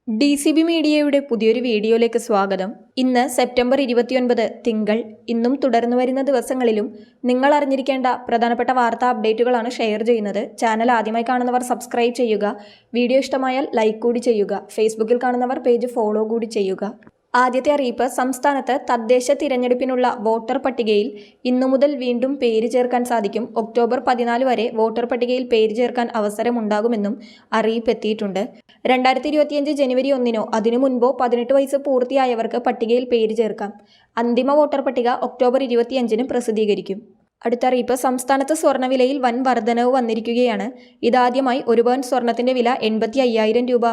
DCB മീഡിയയുടെ പുതിയൊരു വീഡിയോയിലേക്ക് സ്വാഗതം. ഇന്ന് സെപ്റ്റംബർ 29 തിങ്കൾ. ഇന്നും തുടർന്നു വരുന്ന ദിവസങ്ങളിലും നിങ്ങൾ അറിഞ്ഞിരിക്കേണ്ട പ്രധാനപ്പെട്ട വാർത്താ അപ്ഡേറ്റുകളാണ് ഷെയർ ചെയ്യുന്നത്. ചാനൽ ആദ്യമായി കാണുന്നവർ സബ്സ്ക്രൈബ് ചെയ്യുക. വീഡിയോ ഇഷ്ടമായാൽ ലൈക്ക് കൂടി ചെയ്യുക. ഫേസ്ബുക്കിൽ കാണുന്നവർ പേജ് ഫോളോ കൂടി ചെയ്യുക. ആദ്യത്തെ അറിയിപ്പ്, സംസ്ഥാനത്ത് തദ്ദേശ തിരഞ്ഞെടുപ്പിനുള്ള വോട്ടർ പട്ടികയിൽ ഇന്നു മുതൽ വീണ്ടും പേര് ചേർക്കാൻ സാധിക്കും. ഒക്ടോബർ 14 വരെ വോട്ടർ പട്ടികയിൽ പേര് ചേർക്കാൻ അവസരമുണ്ടാകുമെന്നും അറിയിപ്പ് എത്തിയിട്ടുണ്ട്. 2025 ജനുവരി 1 അതിനു മുൻപോ 18 വയസ്സ് പൂർത്തിയായവർക്ക് പട്ടികയിൽ പേര് ചേർക്കാം. അന്തിമ വോട്ടർ പട്ടിക ഒക്ടോബർ 25 പ്രസിദ്ധീകരിക്കും. അടുത്ത അറിയിപ്പ്, സംസ്ഥാനത്ത് സ്വർണ്ണവിലയിൽ വൻ വർധനവ് വന്നിരിക്കുകയാണ്. ഇതാദ്യമായി ഒരു പവൻ സ്വർണത്തിന്റെ വില 85,000 രൂപ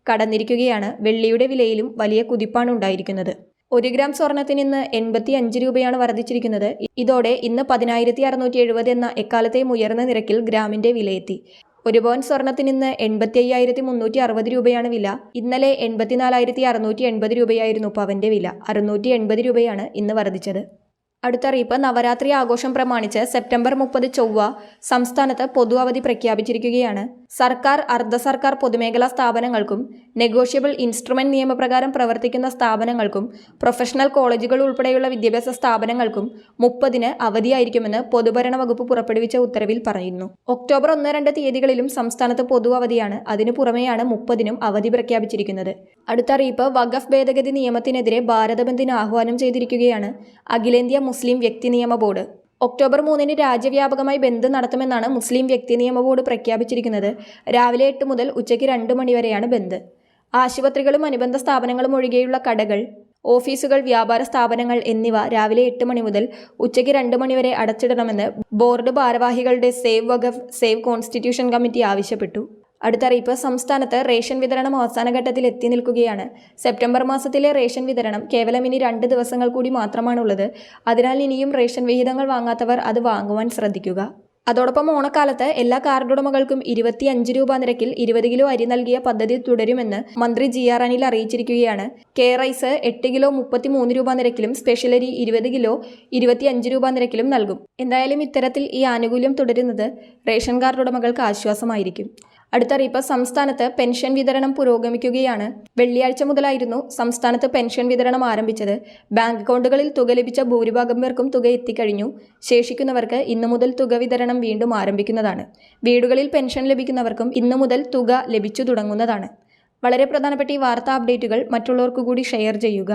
കടന്നിരിക്കുകയാണ്. വെള്ളിയുടെ വിലയിലും വലിയ കുതിപ്പാണ് ഉണ്ടായിരിക്കുന്നത്. 1 ഗ്രാം സ്വർണത്തിന് ഇന്ന് 85 രൂപയാണ് വർദ്ധിച്ചിരിക്കുന്നത്. ഇതോടെ ഇന്ന് 10,670 എന്ന എക്കാലത്തെയും ഉയർന്ന നിരക്കിൽ ഗ്രാമിന്റെ വിലയെത്തി. 1 പവൻ സ്വർണത്തിന് ഇന്ന് 85,360 രൂപയാണ് വില. ഇന്നലെ 84,680 രൂപയായിരുന്നു പവന്റെ വില. 680 രൂപയാണ് ഇന്ന് വർദ്ധിച്ചത്. അടുത്തറിയിപ്പ്, നവരാത്രി ആഘോഷം പ്രമാണിച്ച് സെപ്റ്റംബർ 30 ചൊവ്വ സംസ്ഥാനത്ത് പൊതു അവധി പ്രഖ്യാപിച്ചിരിക്കുകയാണ്. സർക്കാർ, അർദ്ധ സർക്കാർ പൊതുമേഖലാ സ്ഥാപനങ്ങൾക്കും നെഗോഷ്യബിൾ ഇൻസ്ട്രുമെന്റ് നിയമപ്രകാരം പ്രവർത്തിക്കുന്ന സ്ഥാപനങ്ങൾക്കും പ്രൊഫഷണൽ കോളേജുകൾ ഉൾപ്പെടെയുള്ള വിദ്യാഭ്യാസ സ്ഥാപനങ്ങൾക്കും 30-ന് അവധിയായിരിക്കുമെന്ന് പൊതുഭരണ വകുപ്പ് പുറപ്പെടുവിച്ച ഉത്തരവിൽ പറയുന്നു. ഒക്ടോബർ 1-2 തീയതികളിലും സംസ്ഥാനത്ത് പൊതു അവധിയാണ്. അതിനു പുറമെയാണ് 30-നും അവധി പ്രഖ്യാപിച്ചിരിക്കുന്നത്. അടുത്തറിയിപ്പ്, വഖഫ് ഭേദഗതി നിയമത്തിനെതിരെ ഭാരത് ബന്ദിന് ആഹ്വാനം ചെയ്തിരിക്കുകയാണ് അഖിലേന്ത്യാ മുസ്ലിം വ്യക്തി നിയമ ബോർഡ്. ഒക്ടോബർ 3-ന് രാജ്യവ്യാപകമായി ബന്ദ് നടത്തുമെന്നാണ് മുസ്ലിം വ്യക്തി നിയമ ബോർഡ് പ്രഖ്യാപിച്ചിരിക്കുന്നത്. രാവിലെ 8 മുതൽ ഉച്ചയ്ക്ക് 2 മണി വരെയാണ് ബന്ദ്. ആശുപത്രികളും അനുബന്ധ സ്ഥാപനങ്ങളും ഒഴികെയുള്ള കടകൾ, ഓഫീസുകൾ, വ്യാപാര സ്ഥാപനങ്ങൾ എന്നിവ രാവിലെ 8 മണി മുതൽ ഉച്ചയ്ക്ക് 2 മണി വരെ അടച്ചിടണമെന്ന് ബോർഡ് ഭാരവാഹികളുടെ സേവ് വഖഫ് സേവ് കോൺസ്റ്റിറ്റ്യൂഷൻ കമ്മിറ്റി ആവശ്യപ്പെട്ടു. അടുത്തറിയിപ്പ്, സംസ്ഥാനത്ത് റേഷൻ വിതരണം അവസാന ഘട്ടത്തിൽ എത്തി നിൽക്കുകയാണ്. സെപ്റ്റംബർ മാസത്തിലെ റേഷൻ വിതരണം കേവലം ഇനി 2 ദിവസങ്ങൾ കൂടി മാത്രമാണുള്ളത്. അതിനാൽ ഇനിയും റേഷൻ വിഹിതങ്ങൾ വാങ്ങാത്തവർ അത് വാങ്ങുവാൻ ശ്രദ്ധിക്കുക. അതോടൊപ്പം ഓണക്കാലത്ത് എല്ലാ കാർഡുടമകൾക്കും 25 രൂപ നിരക്കിൽ 20 കിലോ അരി നൽകിയ പദ്ധതി തുടരുമെന്ന് മന്ത്രി GR അനിൽ അറിയിച്ചിരിക്കുകയാണ്. കെ റൈസ് 8 കിലോ 33 രൂപ നിരക്കിലും സ്പെഷ്യൽ അരി 20 കിലോ 25 രൂപ നിരക്കിലും നൽകും. എന്തായാലും ഇത്തരത്തിൽ ഈ ആനുകൂല്യം തുടരുന്നത് റേഷൻ കാർഡ് ഉടമകൾക്ക് ആശ്വാസമായിരിക്കും. അടുത്തറിയിപ്പ്, സംസ്ഥാനത്ത് പെൻഷൻ വിതരണം പുരോഗമിക്കുകയാണ്. വെള്ളിയാഴ്ച മുതലായിരുന്നു സംസ്ഥാനത്ത് പെൻഷൻ വിതരണം ആരംഭിച്ചത്. ബാങ്ക് അക്കൗണ്ടുകളിൽ തുക ലഭിച്ച ഭൂരിഭാഗം പേർക്കും തുക എത്തിക്കഴിഞ്ഞു. ശേഷിക്കുന്നവർക്ക് ഇന്നു മുതൽ തുക വിതരണം വീണ്ടും ആരംഭിക്കുന്നതാണ്. വീടുകളിൽ പെൻഷൻ ലഭിക്കുന്നവർക്കും ഇന്നു മുതൽ തുക ലഭിച്ചു തുടങ്ങുന്നതാണ്. വളരെ പ്രധാനപ്പെട്ട ഈ വാർത്താ അപ്ഡേറ്റുകൾ മറ്റുള്ളവർക്കു കൂടി ഷെയർ ചെയ്യുക.